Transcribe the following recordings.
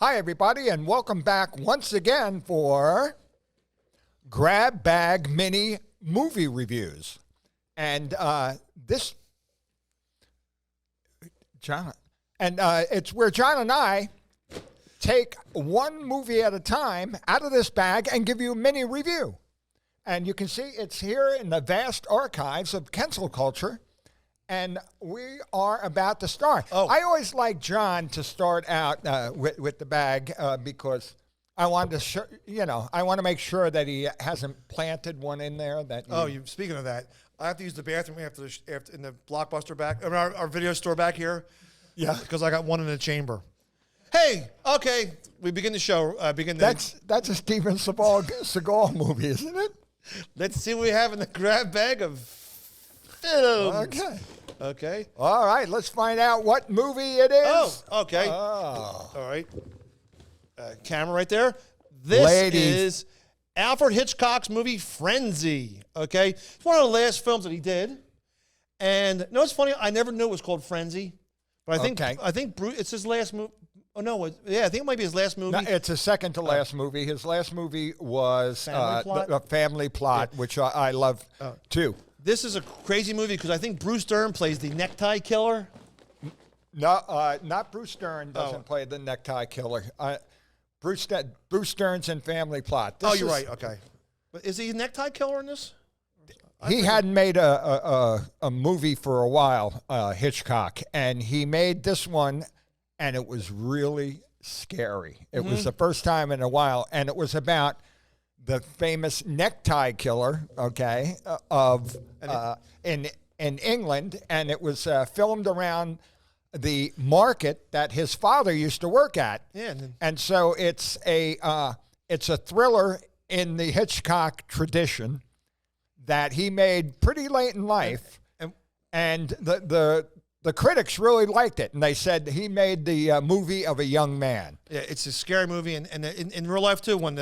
Hi, everybody, and welcome back once again for Grab Bag Mini Movie Reviews. And it's where John and I take one movie at a time out of this bag and give you a mini review. And you can see it's here in the vast archives of Kensil culture. And we are about to start. Oh. I always like John to start out with the bag because I want to, I want to make sure that he hasn't planted one in there. Speaking of that, I have to use the bathroom after in the Blockbuster back, our video store back here. Yeah, because I got one in the chamber. Hey, okay, we begin the show. That's a Steven Seagal movie, isn't it? Let's see what we have in the grab bag of films. Okay. All right, let's find out what movie it is. Oh, okay. Oh. All right. Camera right there. This is Alfred Hitchcock's movie Frenzy. Okay, it's one of the last films that he did. And you know what's funny? I never knew it was called Frenzy, but I think it's his last movie. Oh no, I think it might be his last movie. No, it's his second to last movie. His last movie was Family Plot, yeah. which I love too. This is a crazy movie because I think Bruce Dern plays the necktie killer. No, not Bruce Dern doesn't play the necktie killer. Bruce Dern's in Family Plot. You're right. Okay, but is he a necktie killer in this? He hadn't made a movie for a while, Hitchcock, and he made this one, and it was really scary. It was the first time in a while, and it was about the famous necktie killer, in England, and it was filmed around the market that his father used to work at. Yeah, and so it's a thriller in the Hitchcock tradition that he made pretty late in life, and the critics really liked it, and they said he made the movie of a young man. Yeah, it's a scary movie, and in real life too. When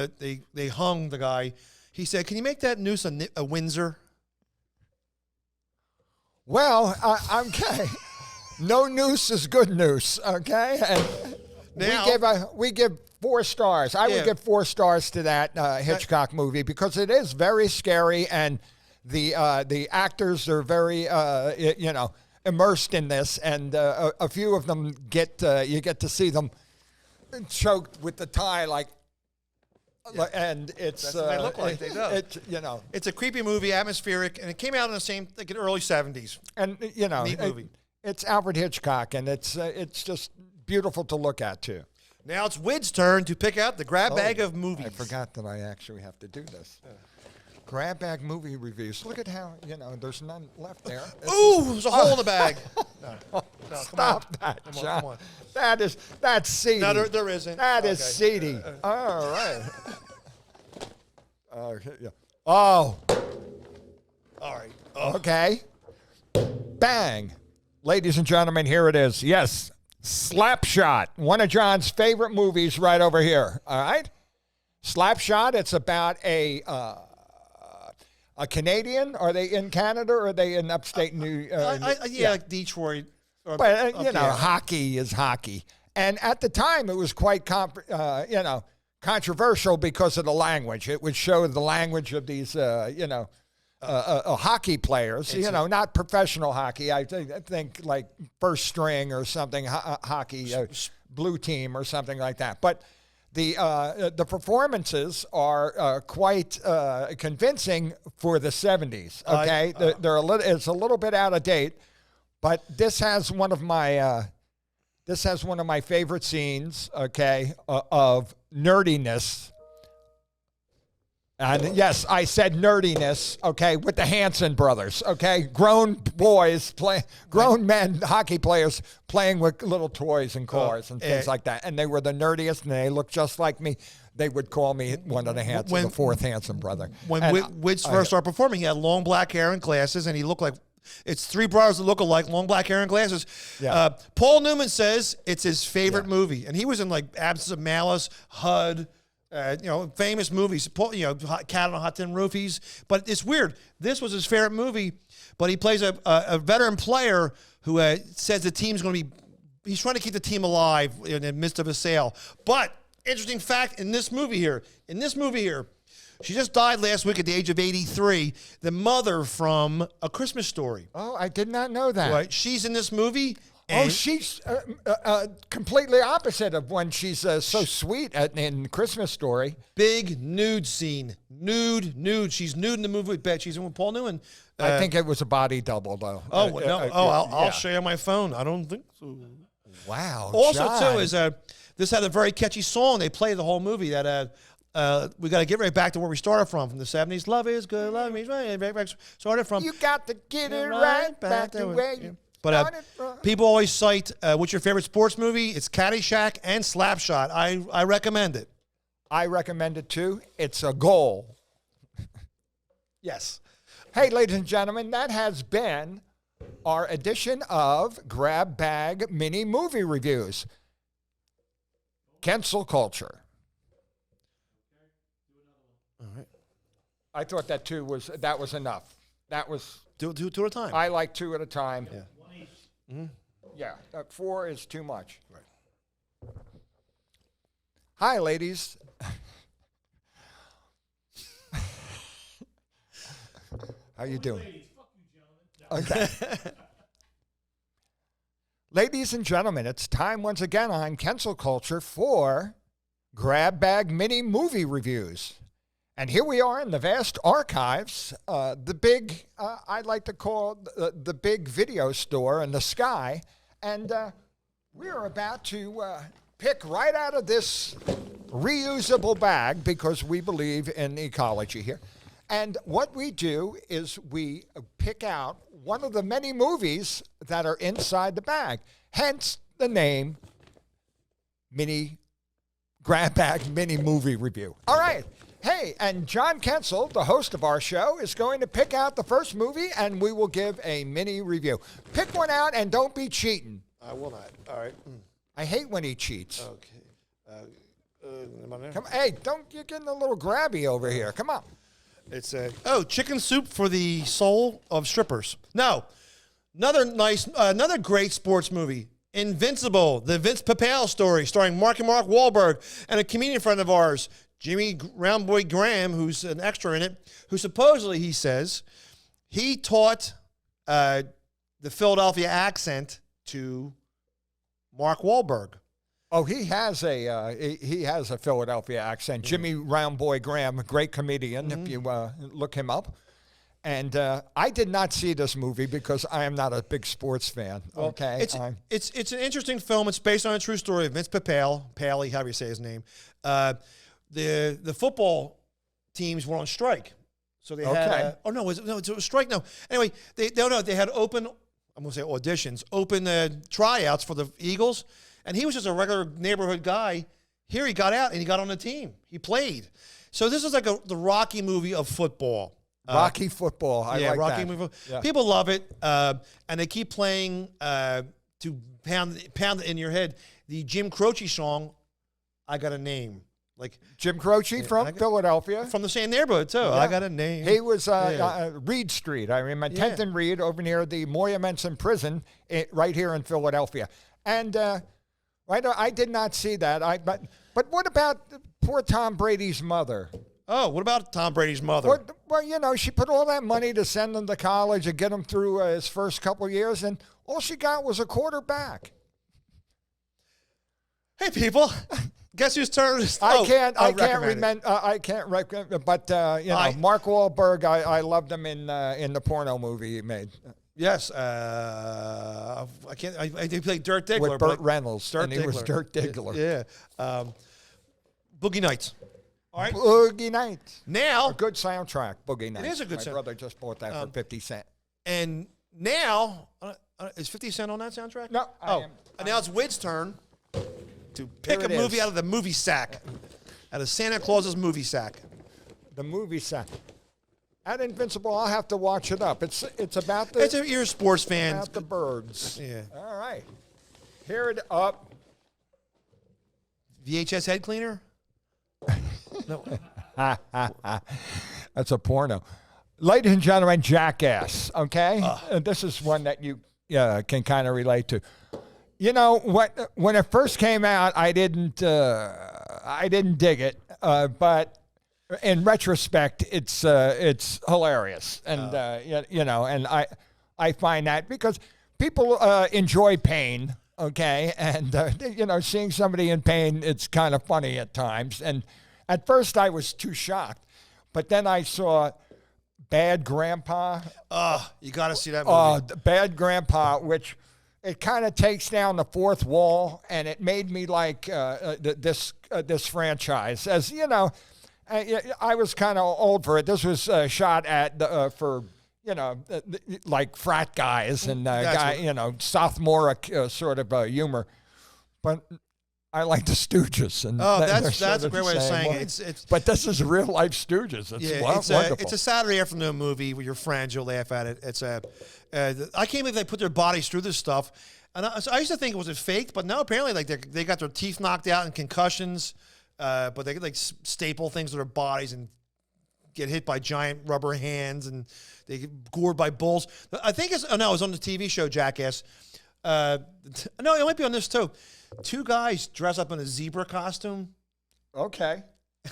they hung the guy, he said, "Can you make that noose a Windsor?" Well, okay, no noose is good noose. Okay, and now, we give 4 stars. I would give 4 stars to that Hitchcock movie because it is very scary, and the actors are very immersed in this, and a few of them you get to see them choked with the tie, and it's that's what they look like. They do. It's a creepy movie, atmospheric, and it came out in the early '70s. And neat movie. It's Alfred Hitchcock, and it's just beautiful to look at too. Now it's Wid's turn to pick out the grab bag of movies. I forgot that I actually have to do this. Grab bag movie reviews. Look at how, there's none left there. Ooh, there's a hole in the bag. No, Stop that, John. Come on. That's seedy. No, there isn't. That is seedy. All right. Yeah. Oh. All right. Okay. Bang. Ladies and gentlemen, here it is. Yes. Slapshot. One of John's favorite movies right over here. All right. Slapshot. It's about a Canadian. Are they in Canada or are they in upstate New like Detroit. But, hockey is hockey. And at the time, it was quite, controversial because of the language. It would show the language of these, hockey players, not professional hockey. I think like first string or something, hockey, blue team or something like that. But the performances are quite convincing for the 70s. Okay, it's a little bit out of date, but this has one of my favorite scenes. Okay, of nerdiness. And yes, I said nerdiness, okay, with the Hanson brothers, okay? Grown men, hockey players playing with little toys and cars and things like that. And they were the nerdiest, and they looked just like me. They would call me one of the Hanson, the fourth Hanson brother. When Witz first started performing, he had long black hair and glasses, and he looked like, it's 3 brothers that look alike, long black hair and glasses. Yeah. Paul Newman says it's his favorite movie, and he was in like Absence of Malice, HUD, famous movies, Cat on a Hot Tin Roofies. But it's weird. This was his favorite movie, but he plays a veteran player who says the team's going to be he's trying to keep the team alive in the midst of a sale. But interesting fact in this movie here, she just died last week at the age of 83. The mother from A Christmas Story. Oh, I did not know that. Right, she's in this movie. Oh, she's completely opposite of when she's so sweet in Christmas Story. Big nude scene. Nude. She's nude in the movie with Beth. She's in with Paul Newman. I think it was a body double, though. I'll show you on my phone. I don't think so. Wow. Also, John. too, is this had a very catchy song. They play the whole movie that we got to get right back to where we started from the 70s. Love is good. Love is right. Started from. You got to get it right back to where you But people always cite, what's your favorite sports movie? It's Caddyshack and Slapshot. I recommend it. I recommend it too. It's a goal. Yes. Hey, ladies and gentlemen, that has been our edition of Grab Bag Mini Movie Reviews. Kensil culture. All right. I thought that was enough. That was Do two at a time. I like 2 at a time. Yeah. Mm-hmm. Yeah, 4 is too much. Right. Hi, ladies. How you doing? Okay. Ladies and gentlemen, it's time once again on Kensil Culture for Grab Bag Mini Movie Reviews. And here we are in the vast archives, the big, I like to call the big video store in the sky. And we are about to pick right out of this reusable bag because we believe in ecology here. And what we do is we pick out one of the many movies that are inside the bag, hence the name Grab Bag Mini Movie Review. All right. Hey, and John Kensil, the host of our show, is going to pick out the first movie, and we will give a mini review. Pick one out, and don't be cheating. I will not. All right. I hate when he cheats. Okay. Am I there? Come, hey, you're getting a little grabby over here. Come on. It's chicken soup for the soul of strippers. No, another great sports movie, Invincible, the Vince Papale story, starring Mark Wahlberg and a comedian friend of ours, Jimmy Roundboy Graham, who's an extra in it, who supposedly, he says, he taught the Philadelphia accent to Mark Wahlberg. Oh, he has a Philadelphia accent. Jimmy Roundboy Graham, a great comedian, if you look him up. And I did not see this movie because I am not a big sports fan. Well, okay, it's an interesting film. It's based on a true story of Vince Papale, however you say his name. The football teams were on strike, so they had. It was a strike. No, anyway, they had open. I'm gonna say auditions, open tryouts for the Eagles. And he was just a regular neighborhood guy. Here he got out and he got on the team. He played. So this is like the Rocky movie of football. Rocky football. I like Rocky that. movie. Yeah. People love it. And they keep playing to pound it in your head. The Jim Croce song, I Got a Name. Like Jim Croce from Philadelphia. From the same neighborhood, too. Yeah. I Got a Name. He was Reed Street. I remember 10th and Reed over near the Moyamensing Prison right here in Philadelphia. And I did not see that. But what about poor Tom Brady's mother? Oh, what about Tom Brady's mother? Well, she put all that money to send him to college and get him through his first couple of years, and all she got was a quarterback. Hey, people. Guess whose turn it is? I can't remember. But Mark Wahlberg, I loved him in the porno movie he made. Yes, I can't. They played Dirk Diggler with Burt Reynolds, and he was Dirk Diggler. Yeah, Boogie Nights. All right, Boogie Nights. Now a good soundtrack, Boogie Nights. It is a good soundtrack. My brother just bought that for 50 cents. And now is 50 Cent on that soundtrack? No. Now it's Wid's turn to pick a movie out of the movie sack, out of Santa Claus's movie sack. The movie sack. At Invincible, I'll have to watch it up. It's about the. You're a sports fan. About the birds. Yeah. All right. Here it up. VHS head cleaner. No. That's a porno. Ladies and gentlemen, Jackass. Okay, this is one that you can kind of relate to. You know what? When it first came out, I didn't dig it. But in retrospect, it's hilarious, and and I find that because people enjoy pain. Okay, and seeing somebody in pain, it's kind of funny at times. And at first, I was too shocked, but then I saw Bad Grandpa. You got to see that movie. Bad Grandpa, which it kind of takes down the fourth wall, and it made me like this franchise. As you know, I was kind of old for it. This was shot at for. Like frat guys and sophomoric sort of humor, but I like the Stooges. And that's a great way of saying it. It's but this is real life Stooges. It's wonderful. It's a Saturday afternoon movie with your friends. You'll laugh at it. It's I can't believe they put their bodies through this stuff. And I used to think it was faked, but no, apparently like they got their teeth knocked out and concussions, but they could like staple things to their bodies and get hit by giant rubber hands, and they get gored by bulls. I think it was on the TV show Jackass. No, it might be on this too. Two guys dress up in a zebra costume. Okay.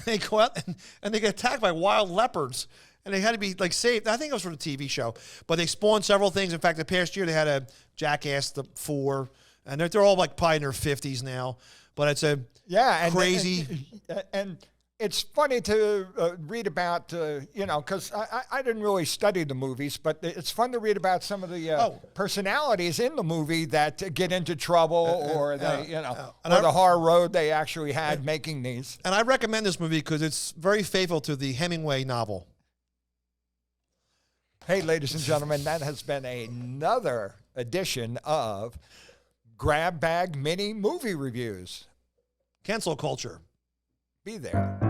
They go out and they get attacked by wild leopards, and they had to be like saved. I think it was for the TV show, but they spawned several things. In fact, the past year they had a Jackass 4, and they're all like probably in their 50s now. But it's crazy. And it's funny to read about, because I didn't really study the movies, but it's fun to read about some of the personalities in the movie that get into trouble or the hard road they actually had making these. And I recommend this movie because it's very faithful to the Hemingway novel. Hey, ladies and gentlemen, that has been another edition of Grab Bag Mini Movie Reviews. Cancel culture. Be there.